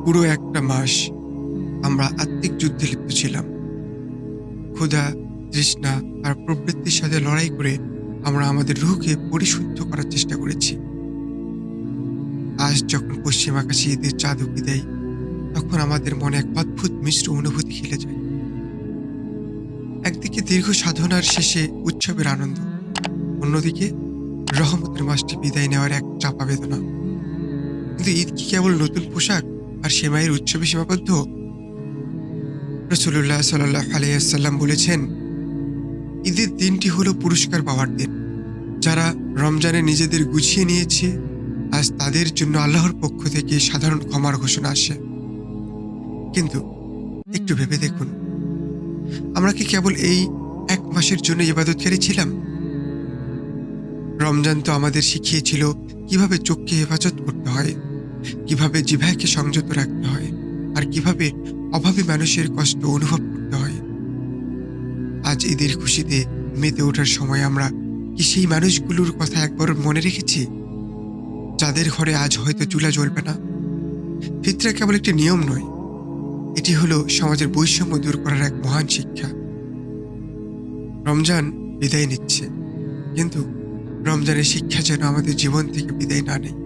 পুরো একটা মাস আমরা আত্মিক যুদ্ধে লিপ্ত ছিলাম। ক্ষুধা, তৃষ্ণা আর প্রবৃত্তির সাথে লড়াই করে আমরা আমাদের রুহকে পরিশুদ্ধ করার চেষ্টা করেছি। আজ যখন পশ্চিম আকাশে ঈদের চাঁদ উঁকি দেয়, তখন আমাদের মনে এক অদ্ভুত মিশ্র অনুভূতি খেলে যায়। একদিকে দীর্ঘ সাধনার শেষে উৎসবের আনন্দ, অন্যদিকে রহমতের মাসটি বিদায় নেওয়ার এক চাপা বেদনা। কিন্তু ঈদ কি কেবল নতুন পোশাক আর সেমাইয়ের উৎসবে সীমাবদ্ধ? রাসূলুল্লাহ সাল্লাল্লাহু আলাইহি ওয়াসাল্লাম বলেছেন, ঈদের দিনটি হলো পুরস্কার পাওয়ার দিন। যারা রমজানে নিজেদের গুছিয়ে নিয়েছে, আজ তাদের জন্য আল্লাহর পক্ষ থেকে সাধারণ ক্ষমার ঘোষণা আসে। কিন্তু একটু ভেবে দেখুন, আমরা কি কেবল এই এক মাসের জন্য ইবাদতকারী ছিলাম? রমজান তো আমাদের শিখিয়েছিল কিভাবে চোখকে হেফাজত করতে হয়, কিভাবে জিহ্বাকে সংযত রাখতে হয়, আর কিভাবে অভাবী মানুষের কষ্ট অনুভব করতে হয়। আজ ঈদের খুশিতে মেতে ওঠার সময় আমরা কি সেই মানুষগুলোর কথা একবার মনে রেখেছি, যাদের ঘরে আজ হয়তো চুলা জ্বলবে না? ফিতরা কেবল একটি নিয়ম নয়, এটি হলো সমাজের বৈষম্য দূর করার এক মহান শিক্ষা। রমজান বিদায় নিচ্ছে, কিন্তু রমজানের শিক্ষা যেন আমাদের জীবন থেকে বিদায় না নেয়।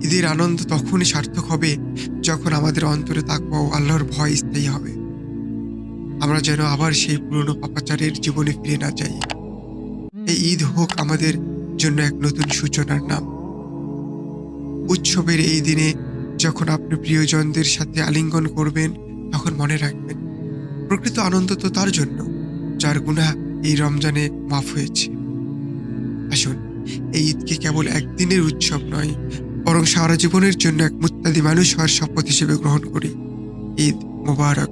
ঈদের আনন্দ তখনই সার্থক হবে যখন আমাদের অন্তরে তাকওয়া ও আল্লাহর ভয় স্থায়ী হবে। আমরা যেন আবার সেই পুরনো পাপাচারের জীবনে ফিরে না যাই। এই ঈদ হোক আমাদের জন্য এক নতুন সূচনার নাম। উৎসবের এই দিনে যখন আপনি প্রিয়জনদের সাথে আলিঙ্গন করবেন, তখন মনে রাখবেন, প্রকৃত আনন্দ তো তার জন্য যার গুনাহ এই রমজানে মাফ হয়েছে। আসুন, এই ঈদকে কেবল একদিনের উৎসব নয়, বরং সারা জীবনের জন্য এক মুত্তাদি মানুষ হওয়ার শপথ হিসেবে গ্রহণ করি। ঈদ মোবারক।